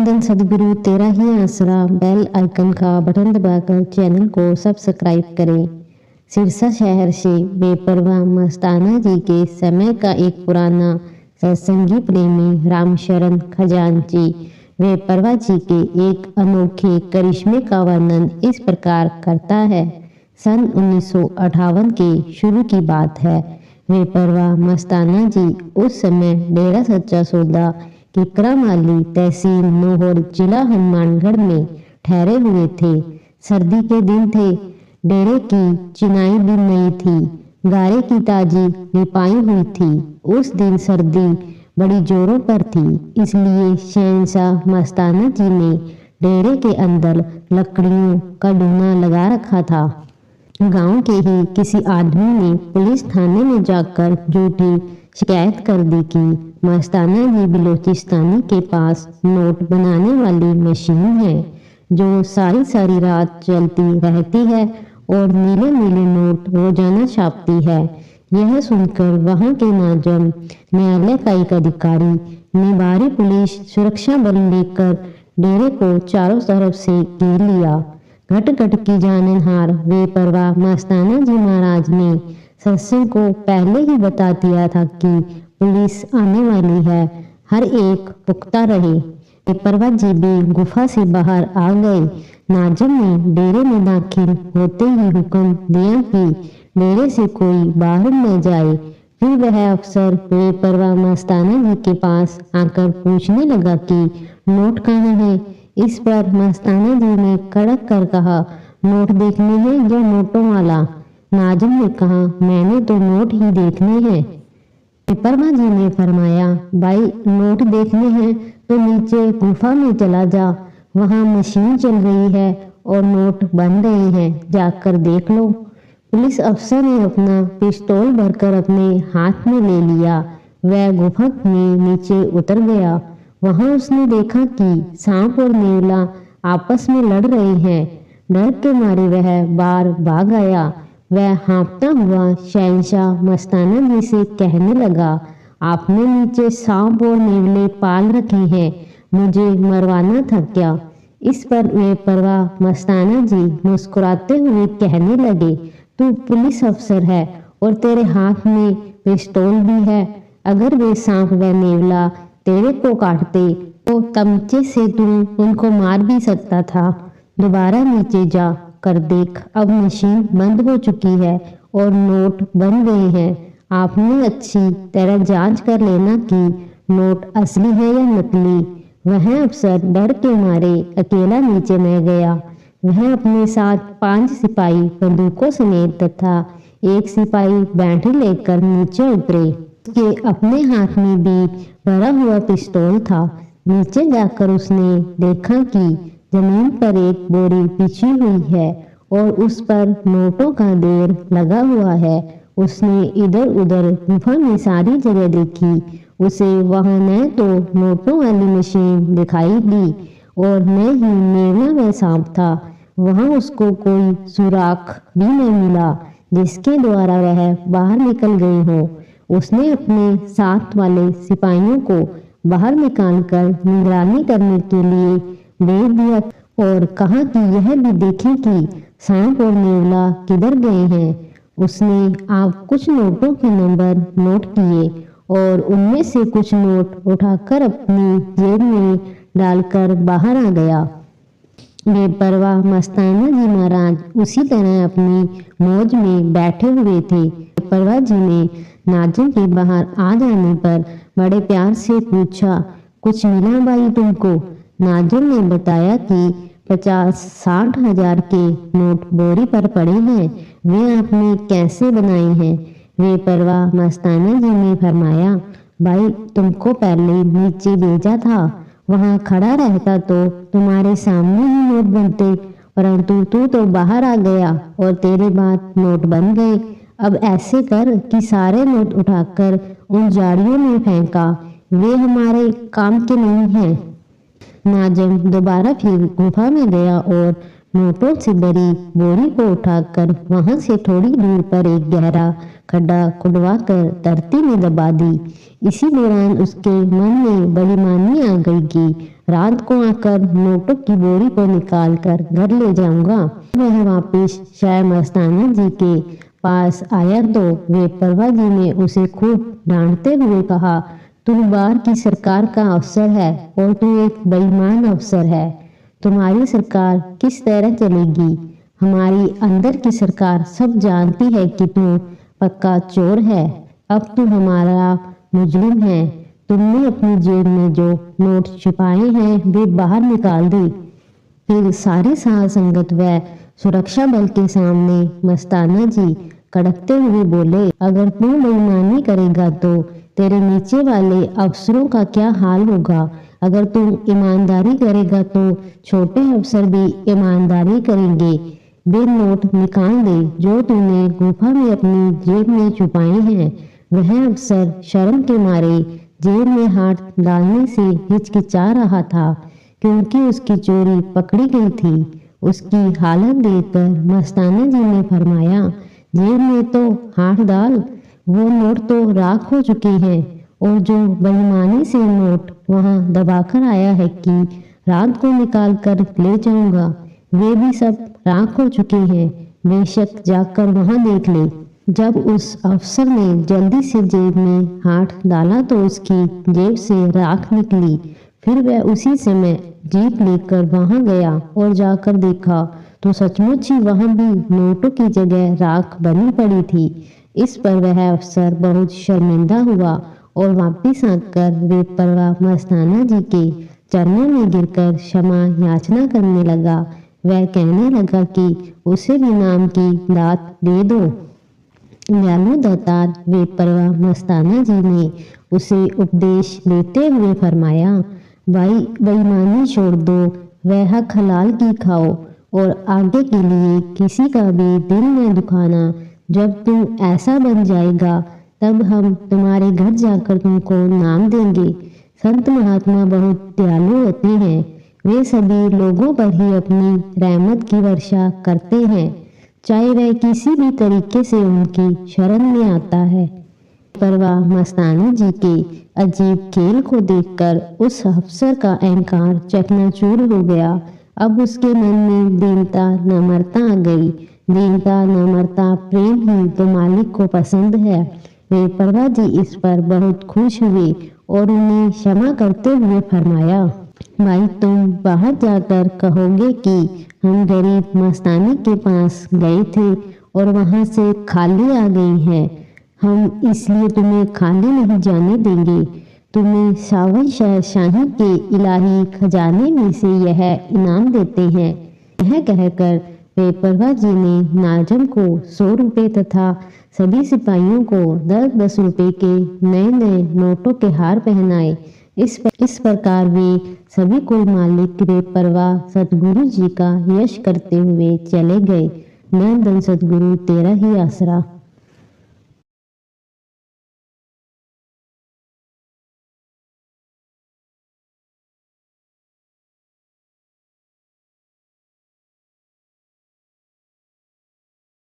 धन सदगुरु तेरा ही आसरा। बेल आइकन का बटन दबाकर चैनल को सब्सक्राइब करें। सिरसा शहर से बेपरवाह मस्ताना जी के समय का एक पुराना सत्संगी प्रेमी रामशरण खजांची बेपरवाह जी के एक अनोखे करिश्मे का वर्णन इस प्रकार करता है। सन 1958 के शुरू की बात है। बेपरवाह मस्ताना जी उस समय डेरा सच्चा सौदा किकरामाली तहसील नोहर जिला हनुमानगढ़ में ठहरे हुए थे। सर्दी के दिन थे। डेरे की चिनाई भी नई थी। गारे की ताजी लिपाई हुई थी। उस दिन सर्दी बड़ी जोरों पर थी, इसलिए शहंशाह मस्ताना जी ने डेरे के अंदर लकड़ियों का डूना लगा रखा था। गांव के ही किसी आदमी ने पुलिस थाने में जाकर झूठी शिकायत कर दी कि मस्ताना जी बलोचिस्तानी के पास नोट बनाने वाली मशीन है जो सारी सारी रात चलती रहती है और नीले नीले नोट रोजाना छापती है। यह सुनकर वहां के नाजम न्यायालय का एक अधिकारी ने भारी पुलिस सुरक्षा बल लेकर डेरे को चारों तरफ से घेर लिया। घट घट की जाननहार बेपरवाह मस्ताना जी महाराज ने सत्संग को पहले ही बता दिया था कि पुलिस आने वाली है, हर एक पुख्ता रहे। बेपरवाह जी भी गुफा से बाहर आ गए। नाजम ने डेरे में दाखिल होते ही हुक्म दिया कि डेरे से कोई बाहर न जाए। फिर वह अफसर बेपरवाह मस्ताना जी के पास आकर पूछने लगा कि नोट कहाँ है। इस पर मस्ताना जी ने कड़क कर कहा, नोट देखने हैं जो नोटों वाला। नाजम ने कहा, मैंने तो नोट ही देखने हैं। बेपरवाह जी ने फरमाया, भाई नोट देखने हैं तो नीचे गुफा में चला जा, वहाँ मशीन चल रही है और नोट बन रहे हैं, जाकर देख लो। पुलिस अफसर ने अपना पिस्तौल भरकर अपने हाथ में ले लिया। वह गुफा में नीचे उतर गया। वहां उसने देखा कि सांप और नेवला आपस में लड़ रहे हैं। डर के मारे वह बाहर भाग आया। वह हाँफता हुआ शहंशाह मस्ताना जी से कहने लगा, आपने नीचे सांप और नेवले पाल रखे हैं, मुझे मरवाना था क्या? इस पर बेपरवाह मस्ताना जी मुस्कुराते हुए कहने लगे, तू पुलिस अफसर है और तेरे हाथ में पिस्तौल भी है। अगर वे सांप व नेवला तेरे को काटते तो तमचे से तू उनको मार भी सकता था। दोबारा नीचे जा कर देख, अब मशीन बंद हो चुकी है और नोट बन गए हैं। आपने अच्छी तरह जांच कर लेना कि नोट असली है या नकली। वह अफसर डर के मारे अकेला नीचे न गया। वह अपने साथ 5 सिपाही बंदूकों समेत तथा एक सिपाही बैटरी लेकर नीचे उतरे। के अपने हाथ में भी भरा हुआ पिस्तौल था। नीचे जाकर उसने देखा कि जमीन पर एक बोरी बिछी हुई है और उस पर नोटों का ढेर लगा हुआ है। उसने इधर उधर गुफा में सारी जगह देखी। उसे वहां न तो नोटों वाली मशीन दिखाई दी और न ही नेवला व सांप था। वहां उसको कोई सुराख भी न मिला जिसके द्वारा वह बाहर निकल गए हो। उसने अपने साथ वाले सिपाहियों को बाहर निकालकर निगरानी करने के लिए भेज दिया और कहा कि यह भी देखें कि सांप और नेवला किधर गए हैं। उसने आप कुछ नोटों के नंबर नोट किए और उनमें से कुछ नोट उठाकर अपनी जेब में डालकर बाहर आ गया। बेपरवाह मस्ताना जी महाराज उसी तरह अपनी मौज में बैठे हुए थे। बेपरवाह जी ने नाजम के बाहर आ जाने पर बड़े प्यार से पूछा, कुछ मिला भाई तुमको? नाजम ने बताया कि 50-60 हजार के नोट बोरी पर पड़े हैं। वे आपने कैसे बनाए हैं? बेपरवाह मस्ताना जी ने फरमाया, भाई तुमको पहले नीचे भेजा था, वहां खड़ा रहता तो तुम्हारे सामने ही नोट बनते, परंतु तू तो बाहर आ गया और तेरे बाद नोट बन गए। अब ऐसे कर कि सारे नोट उठाकर उन झाड़ियों में फेंका, वे हमारे काम के नहीं हैं। नाजम दोबारा फिर गुफा में गया और नोटों से भरी बोरी को उठाकर वहां से थोड़ी दूर पर एक गहरा खड्डा खुदवाकर धरती में दबा दी। इसी दौरान उसके मन में बड़ी मानी आ गई कि रात को आकर नोटों की बोरी को निकाल कर घर ले जाऊंगा। वह वापिस शाह मस्ताना जी के पास आया तो बेपरवाह जी ने उसे खूब डांटते हुए कहा, तू बाहर की सरकार का अफसर है और तू एक बेईमान अफसर है। तुम्हारी सरकार किस तरह चलेगी? हमारी अंदर की सरकार सब जानती है कि तू पक्का चोर है। अब तू हमारा मुजरिम है। तुमने अपनी जेब में जो नोट छिपाए हैं वे बाहर निकाल दे। फिर सारी साध संगत व सुरक्षा बल के सामने मस्ताना जी कड़कते हुए बोले, अगर तू बेईमानी करेगा तो तेरे नीचे वाले अफसरों का क्या हाल होगा? अगर तू ईमानदारी करेगा तो छोटे अफसर भी ईमानदारी करेंगे। वे नोट निकाल दे जो तूने गुफा में अपनी जेब में छुपाए हैं। वह अफसर शर्म के मारे जेब में हाथ डालने से हिचकिचा रहा था क्योंकि उसकी चोरी पकड़ी गई थी। उसकी हालत देखकर मस्ताना जी ने फरमाया, जेब में तो हाथ डाल, वो नोट तो राख हो चुके हैं और जो बेईमानी से नोट वहां दबाकर आया है कि रात को निकाल कर ले जाऊंगा, वे भी सब राख हो चुके हैं। बेशक जाकर वहां देख ले। जब उस अफसर ने जल्दी से जेब में हाथ डाला तो उसकी जेब से राख निकली। फिर वह उसी समय जीप लेकर वहां गया और जाकर देखा तो सचमुच ही वहां भी नोटों की जगह राख बनी पड़ी थी। इस पर वह अफसर बहुत शर्मिंदा हुआ और वापिस आकर बेपरवाह मस्ताना जी के चरणों में गिरकर क्षमा याचना करने लगा। वह कहने लगा कि उसे भी नाम की दात दे दो। दयालु दातार बेपरवाह मस्ताना जी ने उसे उपदेश देते हुए फरमाया, भाई बेईमानी छोड़ दो, वह हक हलाल की खाओ और आगे के लिए किसी का भी दिल न दुखाना। जब तुम ऐसा बन जाएगा तब हम तुम्हारे घर जाकर तुमको नाम देंगे। संत महात्मा बहुत दयालु होते हैं। वे सभी लोगों पर ही अपनी रहमत की वर्षा करते हैं, चाहे वह किसी भी तरीके से उनकी शरण में आता है। परवाह मस्ताना जी के अजीब खेल को देखकर उस अफसर का अहंकार चकनाचूर हो गया। अब उसके मन में दीनता नम्रता आ गई। दीनता नम्रता प्रेम ही तो मालिक को पसंद है। बेपरवाह जी इस पर बहुत खुश हुए और उन्हें क्षमा करते हुए फरमाया, भाई तुम बाहर जाकर कहोगे कि हम गरीब मस्तानी के पास गए थे और वहां से खाली आ गई है। हम इसलिए तुम्हें खाली नहीं जाने देंगे। तुम्हें सावन शाही के इलाही खजाने में से यह इनाम देते हैं। यह कहकर बेपरवाह जी ने नाजम को 100 रुपये तथा सभी सिपाहियों को 10-10 रुपये के नए नए नोटों के हार पहनाए। इस प्रकार वे सभी कुल मालिक बेपरवाह सतगुरु जी का यश करते हुए चले गए। नैन धन सतगुरु तेरा ही आसरा।